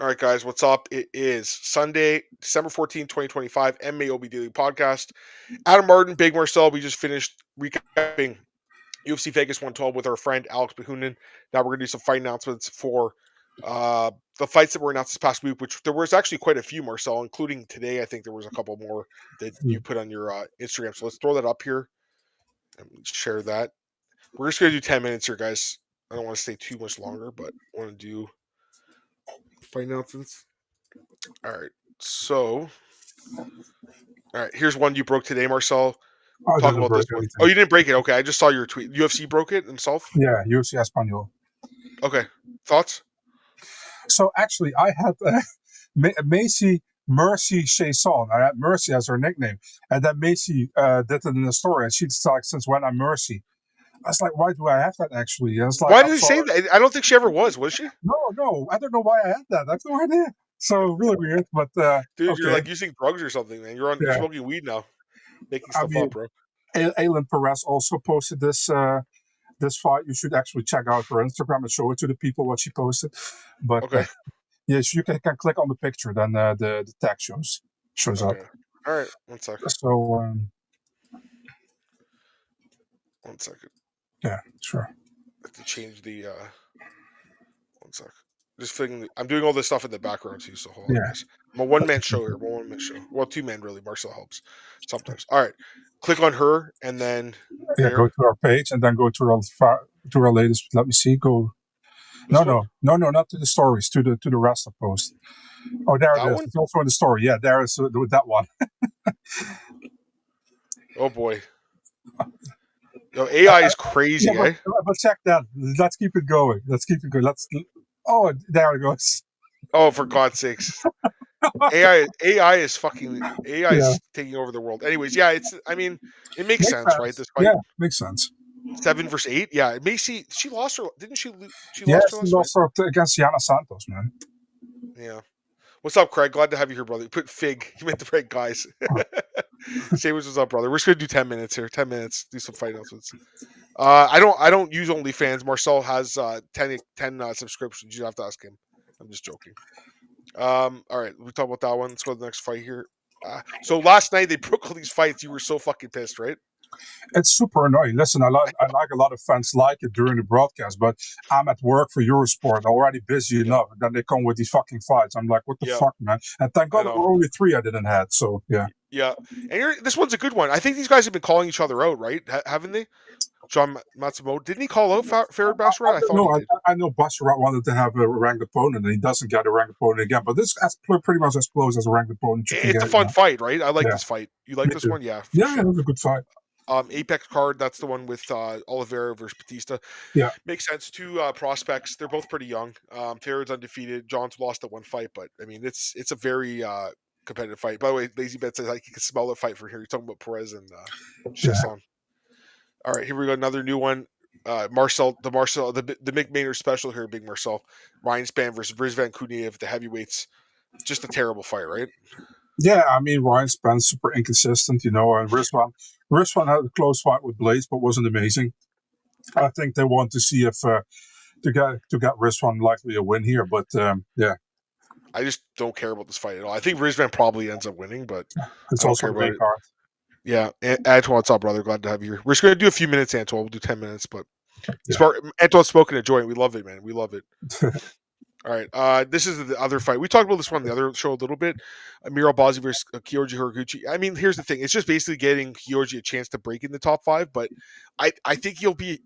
All right, guys, what's up? It is Sunday, December 14th, 2025, MMAOB Daily Podcast. Adam Martin, Big Marcel, we just finished recapping UFC Vegas 112 with our friend Alex Behunin. Now we're going to do some fight announcements for the fights that were announced this past week, which there was actually quite a few, Marcel, including today. I think there was a couple more that you put on your Instagram. So let's throw that up here and share that. We're just going to do 10 minutes here, guys. I don't want to stay too much longer, but I want to do fight announcements. All right. So, all right. Here's one you broke today, Marcel. Talk about this one. Oh, you didn't break it. Okay. I just saw your tweet. UFC broke it himself? Yeah, UFC Espanol. Okay. Thoughts? So, actually, I had Macy Mercy Chasson. I had Mercy as her nickname. And then Macy did it in the story. And she's like, since when I'm Mercy? I was like, why do I have that, actually? And it's like, why did he say that? I don't think she ever was she? No. I don't know why I had that. I have no idea. So, really weird. But, dude, okay. You're like using drugs or something, man. You're smoking weed now. Making stuff up, bro. Aylin Perez also posted this this fight. You should actually check out her Instagram and show it to the people what she posted. But okay. Yes, you can click on the picture, then the tag shows up. All right, 1 second. So 1 second. Yeah, sure. I have to change the 1 second. Just thinking, I'm doing all this stuff in the background too, so hold on. Guys. I'm a one-man show here. One-man show. Well, two-man really. Marcel helps sometimes. All right, click on her and then go to our page and then go to our latest. Let me see. Go. No, not to the stories. To the rest of post. Oh, there it is. It's also in the story. Yeah, there is that one. Oh boy. Yo, AI is crazy, but check that. Let's keep it going. Oh, there it goes. Oh, for God's sakes. AI is taking over the world. Anyways, yeah, it makes sense, right? This fight. Yeah, makes sense. 7 versus 8. Yeah, Macy, she lost her. Didn't she? She lost her against Yana Santos, man. Yeah. What's up, Craig? Glad to have you here, brother. You put Fig. You meant the right guys. Say what's up, brother. We're just gonna do 10 minutes here. 10 minutes. Do some fight announcements. I don't use OnlyFans. Marcel has 10 subscriptions. You have to ask him. I'm just joking. All right, we talk about that one. Let's go to the next fight here. So last night they broke all these fights. You were so fucking pissed, right? It's super annoying. Listen, I like a lot of fans like it during the broadcast, but I'm at work for Eurosport, already busy enough. And then they come with these fucking fights. I'm like, what the fuck, man? And thank God there were only 3 I didn't have. So yeah. Yeah, and this one's a good one. I think these guys have been calling each other out, right? Haven't they? John Matsumoto, didn't he call out Farid Basharat? I know Basharat wanted to have a ranked opponent, and he doesn't get a ranked opponent again. But this is pretty much as close as a ranked opponent. It's a fun fight, right? I like this fight. You like this one? Yeah. Yeah, it was a good fight. Apex card, that's the one with Oliveira versus Bautista. Yeah. Makes sense. 2 prospects. They're both pretty young. Farid's undefeated. John's lost at 1 fight, but I mean, it's a very competitive fight. By the way, Lazy Bet says you can smell the fight from here. You're talking about Perez and Chasson. All right, here we go. Another new one. Marcel, the Mick Maynard special here, Big Marcel. Ryan Spann versus Rizvan Kuniev, the heavyweights. Just a terrible fight, right? Yeah, I mean, Ryan Spann's super inconsistent, and Rizvan had a close fight with Blades, but wasn't amazing. I think they want to see if to get Rizvan likely a win here, but yeah. I just don't care about this fight at all. I think Rizvan probably ends up winning, but it's also a great card. Yeah, Antoine, what's up, brother? Glad to have you here. We're just going to do a few minutes, Antoine. We'll do 10 minutes, but Antoine's smoking a joint. We love it, man. We love it. All right, this is the other fight. We talked about this one on the other show a little bit. Amir Albazi versus Kyoji Horiguchi. I mean, here's the thing. It's just basically getting Kyoji a chance to break in the top 5, but I think he'll be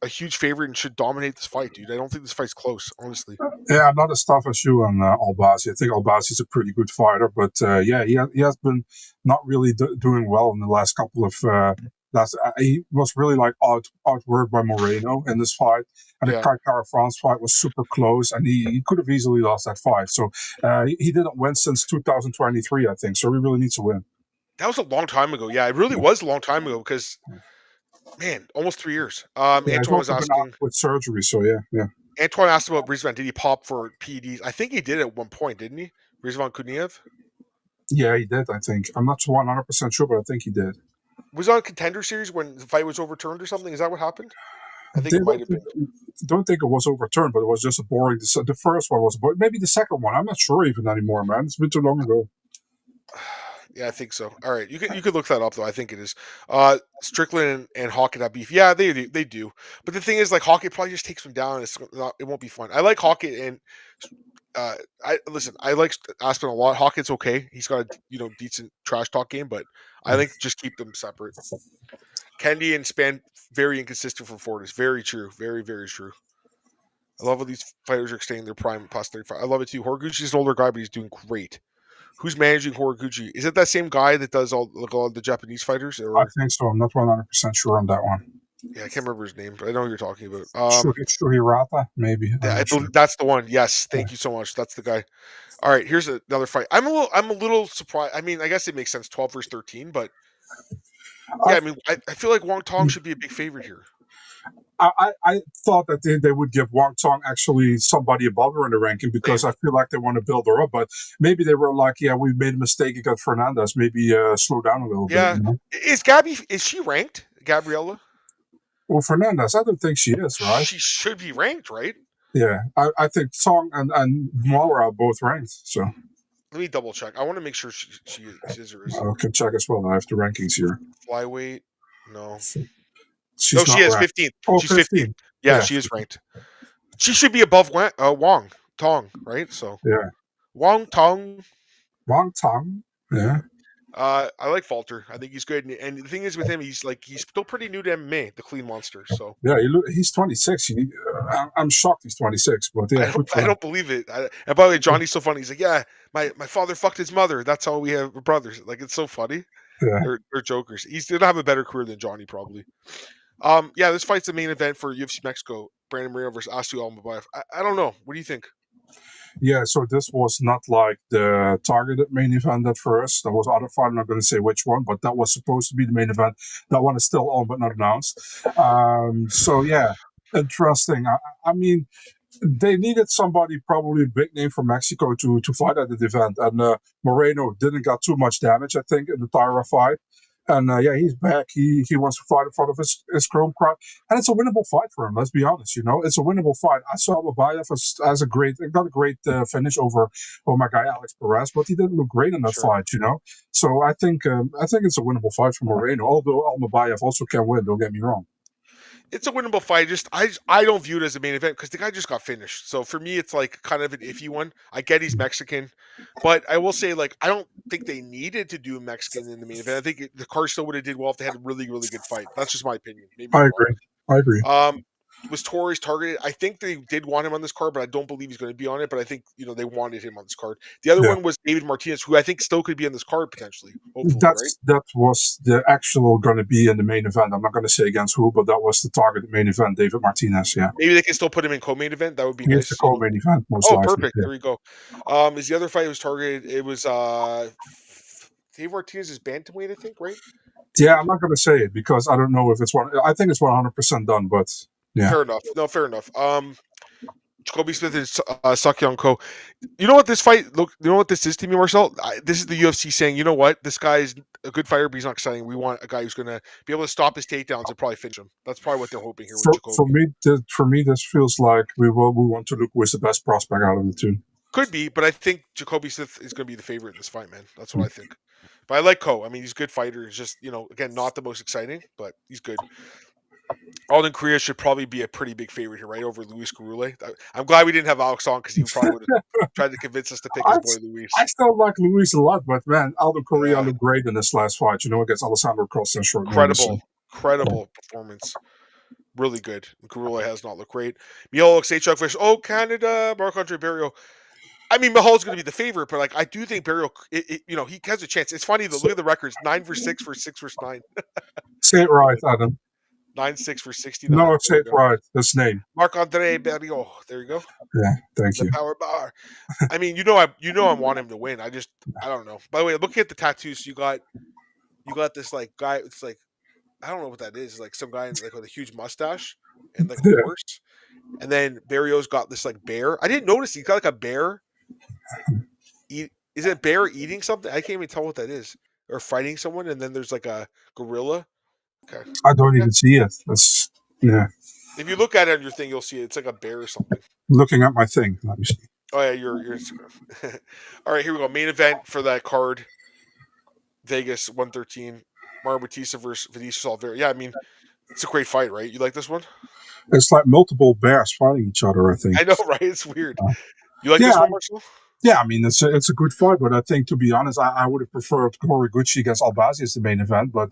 a huge favorite and should dominate this fight, dude. I don't think this fight's close, honestly. Yeah, I'm not as tough as you on Albazi. I think Albazi's a pretty good fighter, but he has been not really doing well in the last couple of. He was really like outworked by Moreno in this fight, and the Cara France fight was super close, and he could have easily lost that fight. So he didn't win since 2023, I think. So he really needs to win. That was a long time ago. Yeah, it really was a long time ago because. Man, almost 3 years. Antoine was asking with surgery, so yeah. Antoine asked about Rizvan. Did he pop for PEDs? I think he did at one point, didn't he? Rizvan Kuniev? Yeah, he did, I think. I'm not 100% sure, but I think he did. Was it on Contender Series when the fight was overturned or something? Is that what happened? I think it might have been. Don't think it was overturned, but it was just a boring. The first one was, but maybe the second one. I'm not sure even anymore, man. It's been too long ago. Yeah, I think so. All right, you could look that up though. I think it is. Strickland and Hockett have beef. Yeah, they do. But the thing is, like Hockett probably just takes them down. It won't be fun. I like Hockett and I like Aspen a lot. Hockett's okay. He's got a decent trash talk game, but I think just keep them separate. Kendi and Span very inconsistent for Fortis. Very true. Very very true. I love how these fighters are extending their prime past 35. I love it too. Horiguchi's an older guy, but he's doing great. Who's managing Horiguchi? Is it that same guy that does all the Japanese fighters? Or I think so. I'm not 100% sure on that one. yeah, I can't remember his name, but I know who you're talking about. Shuhirata, maybe. Yeah, that's the one. Yes, thank you so much. That's the guy. All right, here's another fight. I'm a little surprised. I mean, I guess it makes sense, 12 versus 13, but yeah, I mean, I feel like Wong Tong should be a big favorite here. I thought that they would give Wang Tong actually somebody above her in the ranking because I feel like they want to build her up. But maybe they were like, yeah, we made a mistake against Fernandez. Maybe slow down a little bit. Yeah. Is she ranked, Gabriella? Well, Fernandez, I don't think she is, right? She should be ranked, right? Yeah. I think Tong and Mauer are both ranked. So let me double check. I want to make sure she is or isn't. I can check as well. I have the rankings here. Flyweight? No. She is 15th. Oh, she's 15th. Yeah, she is ranked. She should be above Wang Tong, right? So yeah, Wang Tong. Yeah. I like Falter. I think he's good, and the thing is with him, he's still pretty new to MMA, the clean monster. So yeah, he's 26. I'm shocked he's 26, but yeah, I don't believe it. And by the way, Johnny's so funny. He's like, yeah, my father fucked his mother. That's how we have brothers. Like it's so funny. Yeah. They're jokers. He's gonna have a better career than Johnny probably. Yeah, this fight's the main event for UFC Mexico. Brandon Moreno versus Astu Almabayev. I don't know. What do you think? Yeah, so this was not like the targeted main event at first. There was other fight. I'm not going to say which one, but that was supposed to be the main event. That one is still on, but not announced. So yeah, interesting. I mean, they needed somebody, probably a big name from Mexico, to fight at the event. And Moreno didn't got too much damage, I think, in the Tyra fight. And yeah, he's back. He wants to fight in front of his chrome crowd, and it's a winnable fight for him. Let's be honest. It's a winnable fight. I saw Almabayev got a great finish over my guy Alex Perez, but he didn't look great in that fight. So I think it's a winnable fight for Moreno. Although Almabayev also can win. Don't get me wrong. It's a winnable fight. Just I don't view it as a main event because the guy just got finished. So for me, it's like kind of an iffy one. I get he's Mexican, but I will say I don't think they needed to do a Mexican in the main event. I think the card still would have did well if they had a really really good fight. That's just my opinion. Maybe I agree. Was Torres targeted? I think they did want him on this card, but I don't believe he's going to be on it. But I think they wanted him on this card. The other one was David Martinez, who I think still could be on this card potentially. Hopefully, that was the actual going to be in the main event. I'm not going to say against who, but that was the target main event. David Martinez. Yeah, maybe they can still put him in co-main event. That would be nice. The co-main event, most likely. Perfect. Yeah. There you go. Is the other fight was targeted? It was David Martinez is bantamweight, I think, right? Yeah, I'm not going to say it because I don't know if it's one. I think it's 100% done, but. Yeah. Fair enough. No, fair enough. Jacoby Smith and Sakyong Ko. You know what this fight? Look, you know what this is to me, Marcel? This is the UFC saying, you know what? This guy is a good fighter, but he's not exciting. We want a guy who's going to be able to stop his takedowns and probably finish him. That's probably what they're hoping here with Jacoby. For me, this feels like we want to look who is the best prospect out of the two. Could be, but I think Jacoby Smith is going to be the favorite in this fight, man. That's what I think. But I like Ko. I mean, he's a good fighter. He's just, again, not the most exciting, but he's good. Alden Korea should probably be a pretty big favorite here, right, over Luis Garule. I'm glad we didn't have Alex on because he probably would have tried to convince us to pick his boy Luis. I still like Luis a lot, but man, Alden Korea looked great in this last fight. Against Alessandro Costa. Incredible performance. Really good. Garule has not looked great. Michal Oleksiejczuk versus Canada, Marc-Andre Barriault. I mean, Mihal's going to be the favorite, but I do think Barriault, he has a chance. It's funny though. Look at the records: 9 versus 6 versus 6 versus 9. Say it right, Adam. 9-6 for 69. No, say it right. This name. Marc-Andre Barriault. There you go. Yeah, thank you. Power bar. I mean, I want him to win. I don't know. By the way, looking at the tattoos, you got this guy. It's I don't know what that is. Like some guy with a huge mustache and a horse. And then Barriault's got this bear. I didn't notice he's got a bear. Is it a bear eating something? I can't even tell what that is. Or fighting someone, and then there's a gorilla. Okay. I don't even see it. That's If you look at it on your thing, you'll see it's like a bear or something. Looking at my thing. Let me see. Oh yeah, your Instagram. All right, here we go. Main event for that card. Vegas 113. Mario Bautista versus Vinicius Oliveira. Yeah, I mean, it's a great fight, right? You like this one? It's like multiple bears fighting each other, I think. I know, right? It's weird. Uh, You like yeah, this one, Marcel? yeah. I mean, it's a good fight, but I think, to be honest, I would have preferred Horiguchi against Albazi as the main event. But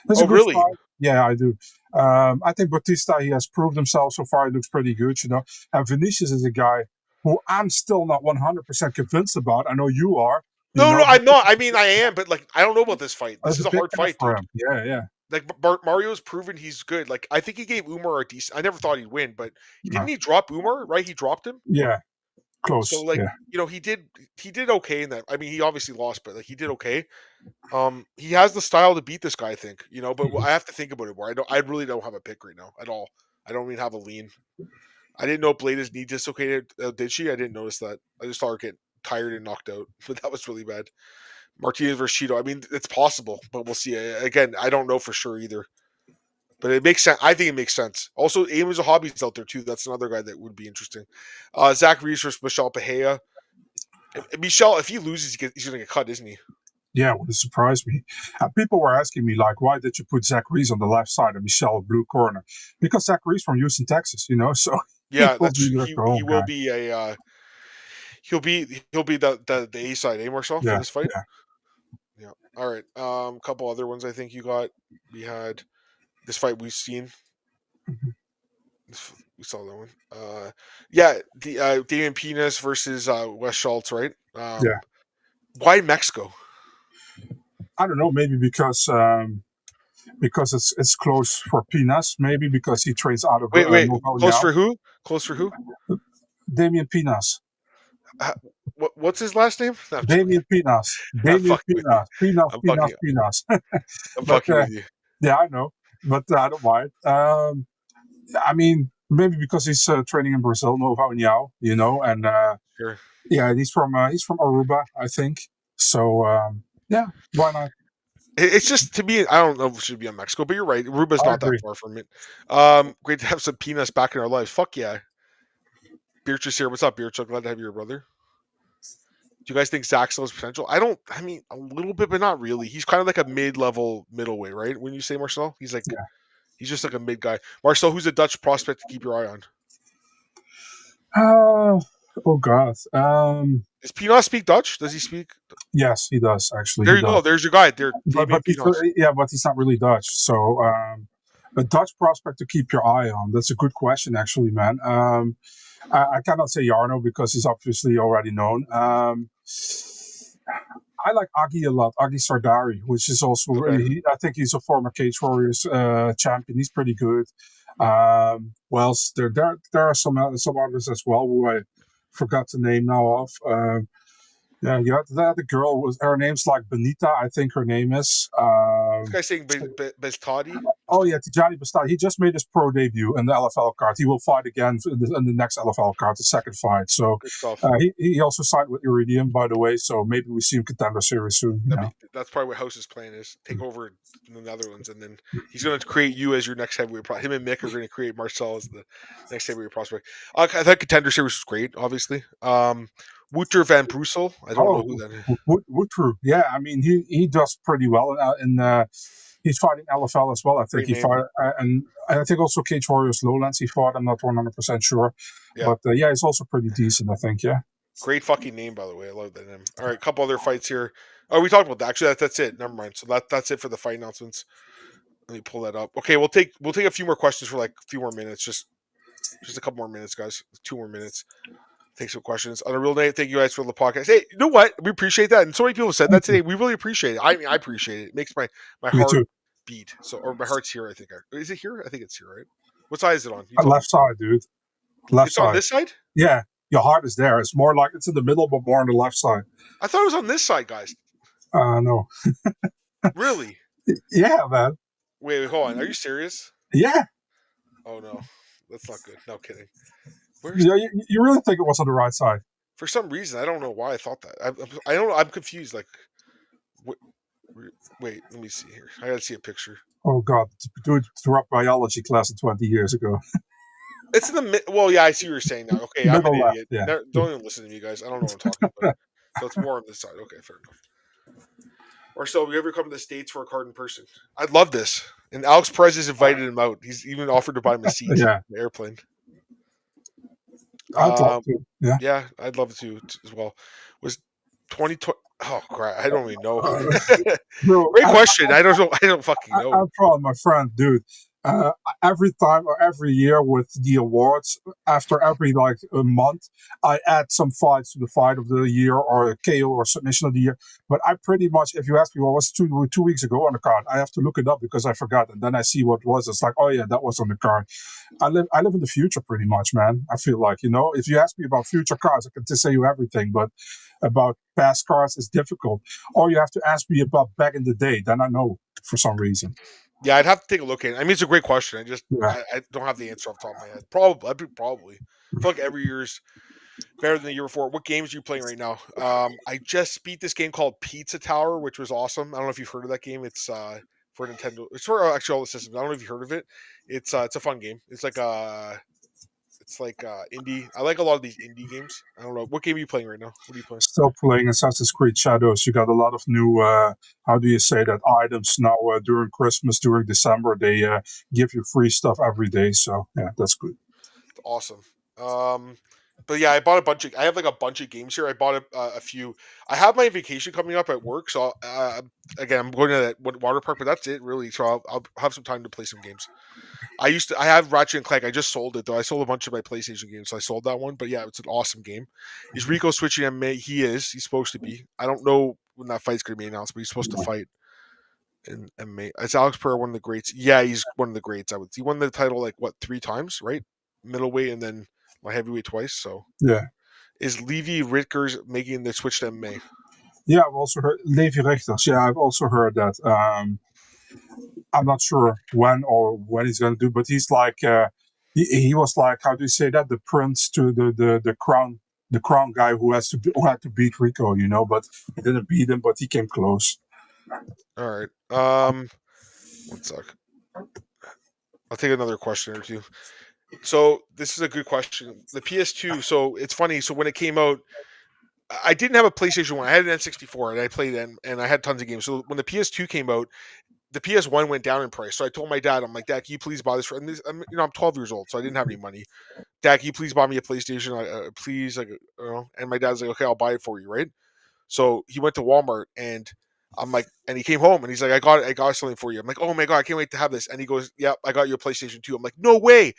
it's a Oh, good really? fight. Yeah, I do. I think Bautista, he has proved himself so far. He looks pretty good, you know. And Vinicius is a guy who I'm still not 100% convinced about. I know you are. You No, know, I'm not. I mean, I am, but like, I don't know about this fight. This it's is a a big hard ask fight, for dude. him. Yeah, yeah. Like Mario's proven he's good. Like, I think he gave Umar a decent. I never thought he'd win, but didn't he drop Umar? Right? He dropped him. Yeah, So close. like, Yeah. he did okay in that. I mean, he obviously lost, but like he did okay. He has the style to beat this guy, I think. But Mhm. I have to think about it more. I really don't have a pick right now at all. I don't even have a lean. I didn't know Blada's knee dislocated. Did she? I didn't notice that. I just saw her get tired and knocked out, but that was really bad. Martinez versus Cheeto. I mean, it's possible, but we'll see. Again, I don't know for sure either. But it makes sense. I think it makes sense. Also, Amos Hobby's out there too. That's another guy that would be interesting. Zach Reese versus Michel Pahea. Michel, if he loses, he's going to get cut, isn't he? Yeah, it would have surprised me. People were asking me, like, why did you put Zach Reese on the left side and Michelle blue corner? Because Zach Reese from Houston, Texas, you know, so he Yeah, will that's be the he home will guy. be he'll be the A side, eh, Marcel, for Yeah, this fight. yeah. Yeah. All right. Couple other ones I think you got. We had this fight we've seen. Mhm. We saw that one. Yeah, the Damian Pinas versus Wes Schultz, right? Yeah. Why Mexico? I don't know, maybe because it's close for Pinas, maybe because he trains out of Wait. Nova Close União. for who? Close for who? Damian Pinas. Uh, what's his last name? No, I'm joking. Damian Pinas. I'm Damian fucking with you. Pinas. Pinas, I'm Pinas, fucking. Pinas. I'm But fucking with you. yeah, I know. But I don't mind. I mean, maybe because he's training in Brazil, Nova União, you know, and Sure. yeah, he's from Aruba, I think. So yeah, why not? It's just to me. I don't know if it should be on Mexico, but you're right. Aruba's I not that agree. far from it. Great to have some peanuts back in our lives. Fuck yeah. Beatrice here. What's up, Beatrice? Glad to have your brother. Do you guys think Zach still has potential? I don't. I mean, a little bit, but not really. He's kind of like a mid-level middleweight, right? When you say Marcel, he's just like a mid guy. Marcel, who's a Dutch prospect to keep your eye on? Oh God. Does Pinas speak Dutch? Does he speak? Yes, he does actually. There He you go. does. There's your guy. There, But Damian Pinas. he's not really Dutch. So a Dutch prospect to keep your eye on. That's a good question, actually, man. I cannot say Jarno because he's obviously already known. I like Agi a lot, Agi Sardari, which is also, Okay. I think he's a former Cage Warriors champion. He's pretty good. Well, there are some others as well who I forgot the name now of. Yeah, the girl her name's like Benita, I think her name is. This guy's saying Bestadi. Oh yeah, Tijani Bastard. He just made his pro debut in the LFL card. He will fight again in the next LFL card, the second fight. So Good stuff. he also signed with Iridium, by the way. So maybe we see him contender series soon. That's probably what House's plan is: take over in the Netherlands, and then he's going to create you as your next heavyweight. Him and Mick are going to create Marcel as the next heavyweight prospect. I thought contender series was great, obviously. Wouter van Brussel. I don't know who that is. Woodru. Yeah, I mean he does pretty well he's fighting LFL as well. I think Great name. and I think also Cage Warriors Lowlands he fought. I'm not 100% sure, Yeah. but yeah, he's also pretty decent. I think. Yeah. Great fucking name, by the way. I love that name. All right, a couple other fights here. Oh, we talked about that. Actually, that's it. Never mind. So that's it for the fight announcements. Let me pull that up. Okay, we'll take a few more questions for like a few more minutes. Just a couple more minutes, guys. 2 more minutes. Take some questions. On a real night, thank you guys for the podcast. Hey, you know what? We appreciate that. And so many people said that today. We really appreciate it. I mean, I appreciate it. It makes my Me heart too. beat. Or my heart's here, I think. Is it here? I think it's here, right? What side is it on? Left side, dude. Left it's side. On this side? Yeah. Your heart is there. It's more like it's in the middle, but more on the left side. I thought it was on this side, guys. No. Really? Yeah, man. Wait, hold on. Are you serious? Yeah. Oh, no. That's not good. No kidding. You really think it was on the right side? For some reason, I don't know why I thought that. I don't know. I'm confused. Like, wait, let me see here. I gotta see a picture. Oh God, dude, dropped biology class 20 years ago. It's in the well, yeah, I see what you're saying now. Okay, I'm an Middle left. idiot. Yeah. Don't even listen to me, guys. I don't know what I'm talking about. So it's more on this side. Okay, fair enough. Or so, we ever come to the States for a card in person? I'd love this. And Alex Perez has invited him out. He's even offered to buy him a seat Yeah. in the airplane. I'd love Um, to. Yeah. yeah, I'd love to as well. Was 2020? Oh crap, I don't even know. Uh, Bro, Great question. I don't know. I don't fucking know. I'm telling my friend, dude. Uh, every time or every year with the awards, after every like a month, I add some fights to the fight of the year or a KO or submission of the year. But I pretty much, if you ask me what was 2 weeks ago on the card, I have to look it up because I forgot, and then I see what was. It's like, oh yeah, that was on the card. I live in the future pretty much, man. I feel like, if you ask me about future cars, I can just say you everything, but about past cars is difficult. Or you have to ask me about back in the day, then I know for some reason. Yeah, I'd have to take a look at it. I mean, it's a great question. Yeah. I don't have the answer off the top of my head. Probably, probably. I feel like every year's better than the year before. What games are you playing right now? I just beat this game called Pizza Tower, which was awesome. I don't know if you've heard of that game. It's for Nintendo. It's for actually all the systems. I don't know if you've heard of it. It's a fun game. It's like indie. I like a lot of these indie games. I don't know what game are you playing right now. What are you playing? Still playing Assassin's Creed Shadows. You got a lot of new, how do you say that, items now during Christmas, during December. They give you free stuff every day. So, yeah, that's good. It's awesome. But yeah, I bought a bunch of. I have like a bunch of games here. I bought a few. I have my vacation coming up at work, so again, I'm going to that water park, but that's it really. So I'll have some time to play some games. I have Ratchet and Clank. I just sold it though. I sold a bunch of my PlayStation games, so I sold that one. But yeah, it's an awesome game. Is Rico switching MMA? He is. He's supposed to be. I don't know when that fight's going to be announced, but he's supposed to fight in MMA. Is Alex Pereira one of the greats? Yeah, he's one of the greats. He won the title like what 3 times, right? Middleweight and then my heavyweight twice. So Yeah. is Levy Ritkers making the switch to MMA? Yeah, I've also heard Levi Richters. Yeah, I've also heard that. I'm not sure when he's going to do, but he's like he was like, how do you say that, the prince to the crown guy who who had to beat Rico, but he didn't beat him, but he came close. All right. One sec. I'll take another question or two. So this is a good question. The PS2. So it's funny. So when it came out, I didn't have a PlayStation 1. I had an N64 and I played it and I had tons of games. So when the PS2 came out, the PS1 went down in price. So I told my dad, I'm like, Dad, can you please buy this? And this, I'm 12 years old, so I didn't have any money. Dad, can you please buy me a PlayStation? Please, And my dad's like, okay, I'll buy it for you, right? So he went to Walmart and I'm like, and he came home and he's like, I got something for you. I'm like, oh my god, I can't wait to have this. And he goes, yep, I got you a PlayStation 2. I'm like, no way,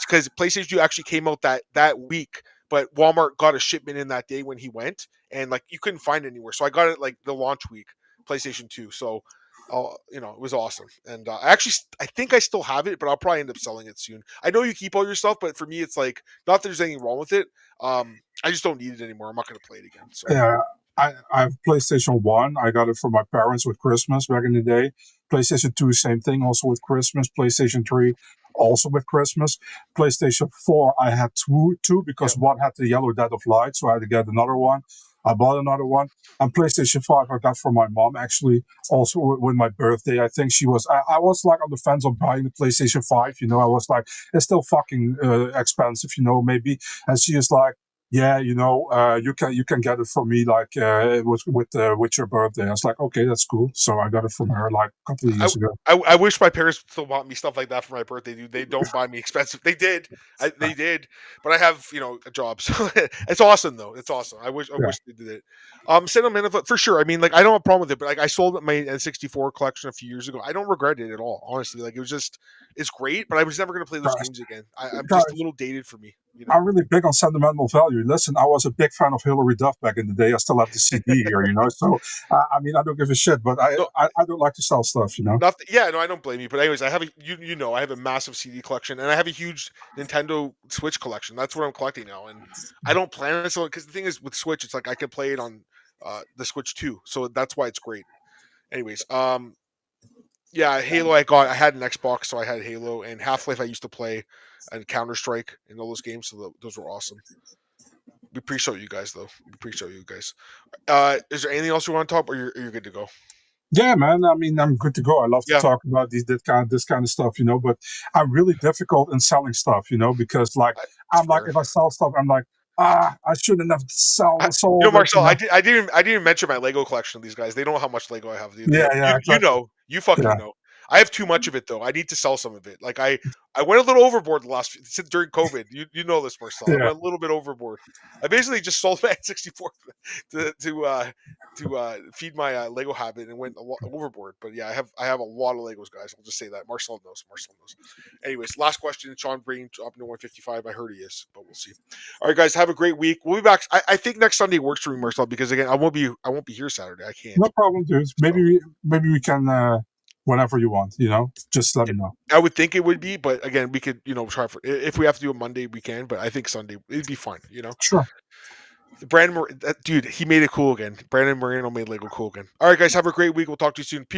because PlayStation 2 actually came out that week, but Walmart got a shipment in that day when he went, and like you couldn't find it anywhere. So I got it like the launch week, PlayStation 2. So, it was awesome. And I think I still have it, but I'll probably end up selling it soon. I know you keep all your stuff, but for me, it's like not that there's anything wrong with it. I just don't need it anymore. I'm not going to play it again. So. Yeah, I have PlayStation 1. I got it from my parents with Christmas back in the day. PlayStation 2, same thing, also with Christmas. PlayStation 3, also with Christmas. PlayStation 4, I had two because Yep. one had the yellow Dead of Light, so I had to get another one. I bought another one. And PlayStation 5 I got from my mom, actually, also with my birthday. I think I was like on the fence of buying the PlayStation 5. I was like, it's still fucking expensive, maybe. And she is like, yeah, you can get it from me like with your birthday. I was like, okay, that's cool. So I got it from her like a couple of I, years ago. I wish my parents still bought me stuff like that for my birthday, dude. They don't buy me expensive. They did, they did, but I have a job, so it's awesome though. It's awesome. I Yeah, wish they did it. Sentimental for sure. I mean, like I don't have a problem with it, but like I sold my N64 collection a few years ago. I don't regret it at all, honestly. Like it's great, but I was never gonna play those guys, games again. I'm just a guys, little dated for me, you know. I'm really big on sentimental value. Listen, I was a big fan of Hilary Duff back in the day. I still have the CD here. So I mean, I don't give a shit, but I, No, I I don't like to sell stuff. nothing. Yeah, no, I don't blame you. But anyways, I have I have a massive CD collection, and I have a huge Nintendo Switch collection. That's what I'm collecting now, and I don't plan it so because the thing is with Switch, it's like I can play it on the Switch too, so that's why it's great. Anyways, yeah, Halo. I had an Xbox, so I had Halo and Half Life. I used to play, and Counter Strike and all those games. So those were awesome. We appreciate you guys, though. We appreciate you guys. Is there anything else you want to talk, or you're good to go? Yeah, man. I mean, I'm good to go. I love to Yeah, talk about this kind of stuff, but I'm really difficult in selling stuff, because like that's I'm like fair. if I sell stuff, I'm like, I shouldn't have sold it, Marcel, I didn't mention my Lego collection of these guys. They don't know how much Lego I have. Yeah, yeah, exactly. You fucking Yeah, know. I have too much of it though. I need to sell some of it. Like I went a little overboard during COVID. You know this, Marcel. I yeah. went a little bit overboard. I basically just sold my N64 to feed my Lego habit and went overboard. But yeah, I have a lot of Legos, guys. I'll just say that. Marcel knows. Marcel knows. Anyways, last question. Sean Breen up to 155. I heard he is, but we'll see. All right, guys, have a great week. We'll be back. I think next Sunday works for me, Marcel, because again, I won't be here Saturday. I can't. No problem, dude. So Maybe we can whenever you want. Just let yeah, me know. I would think it would be, but again, we could try for if we have to do a Monday, we can. But I think Sunday it'd be fun. Sure. Dude, he made it cool again. Brandon Moreno made Lego cool again. All right, guys, have a great week. We'll talk to you soon. Peace.